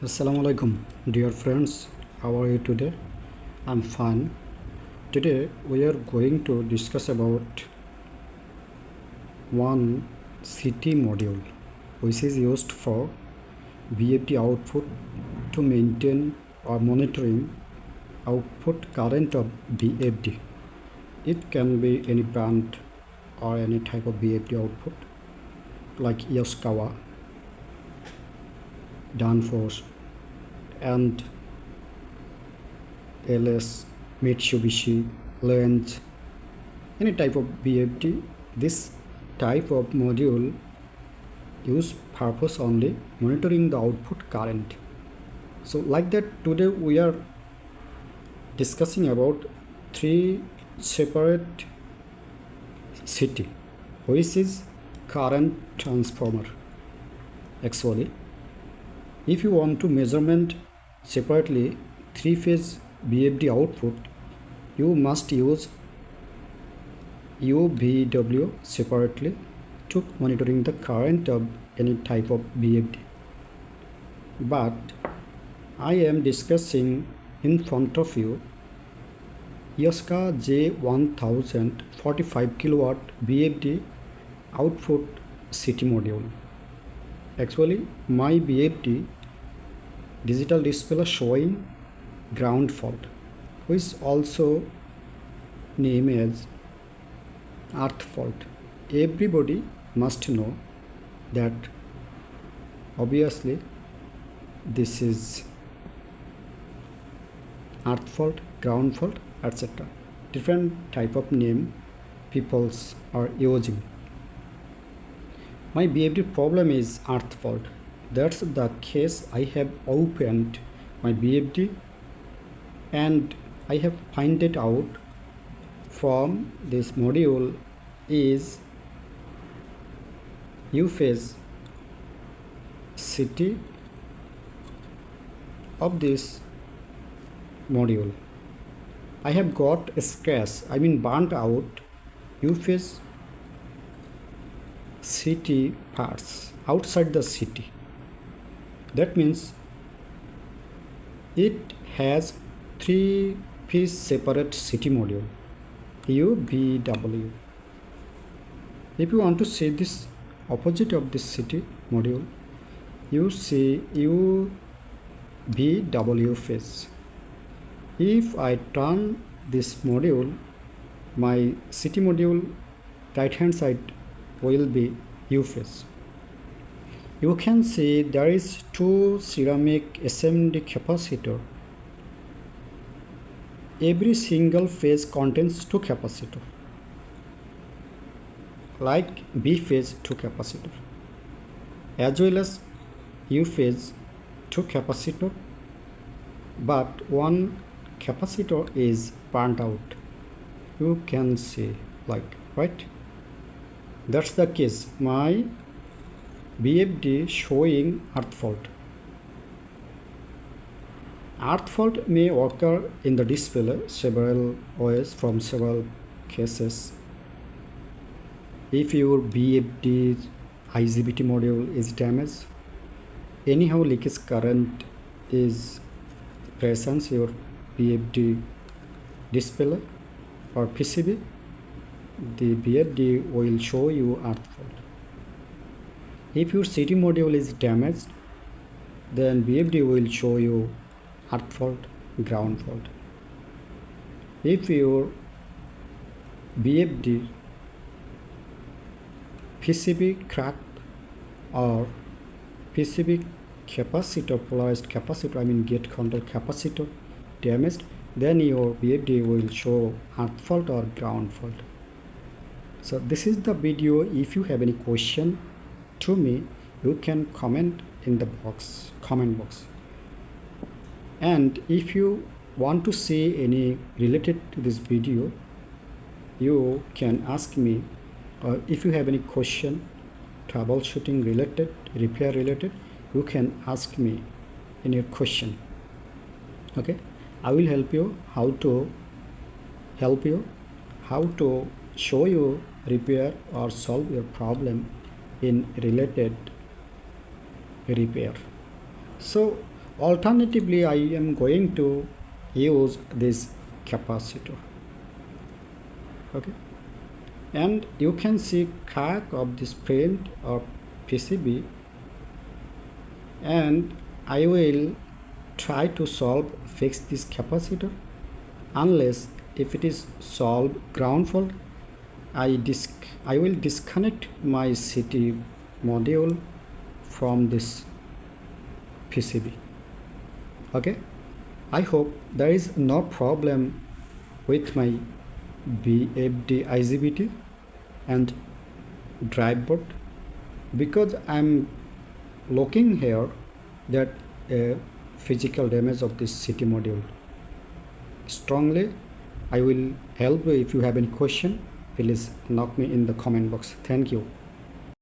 Assalamu alaikum, dear friends. How are you today? I'm fine. Today we are going to discuss about one CT module which is used for VFD output to maintain or monitoring output current of VFD. It can be any brand or any type of VFD output like Yoskawa, Danfoss, and LS, Mitsubishi, Lens, any type of VFD. This type of module use purpose only monitoring the output current. So like that, today we are discussing about three separate CT, which is current transformer. Actually, if you want to measurement separately three-phase VFD output, you must use UVW separately to monitoring the current of any type of VFD. But I am discussing in front of you Yaska J1000 45 kilowatt VFD output CT module. Actually, my VFD digital display showing ground fault, which also named as earth fault. Everybody must know that obviously this is earth fault, ground fault, etc. Different type of name peoples are using. My VFD problem is earth fault. That's the case. I have opened my VFD and I have find it out from this module is U-phase CT of this module. I have got a scratch, burnt out U-phase CT parts outside the CT. That means it has three-piece separate CT module, UVW. If you want to see this opposite of this CT module, you see UVW phase. If I turn this module, my CT module right hand side will be U phase. You can see there is two ceramic SMD capacitor. Every single phase contains two capacitor, like B phase two capacitor, as well as U phase two capacitor, but one capacitor is burnt out. You can see right. That's the case. My VFD showing earth fault. Earth fault may occur in the display several ways from several cases. If your VFD IGBT module is damaged, anyhow leakage current is present your VFD display or PCB, the VFD will show you earth fault. If your CT module is damaged, then VFD will show you earth fault, ground fault. If your VFD PCB crack or PCB capacitor, polarized capacitor, gate control capacitor damaged, then your VFD will show earth fault or ground fault. So this is the video. If you have any question to me, you can comment in the comment box. And if you want to see any related to this video, you can ask me, or if you have any question troubleshooting related, repair related, you can ask me in your question. Okay, I will help you how to show you repair or solve your problem in related repair. So Alternatively, I am going to use this capacitor. Okay, and you can see crack of this print or PCB, and I will try to fix this capacitor. Unless if it is solved ground fault, I will disconnect my CT module from this PCB. Okay, I hope there is no problem with my VFD IGBT and drive board, because I'm looking here that a physical damage of this CT module. Strongly I will help you. If you have any question, please knock me in the comment box. Thank you.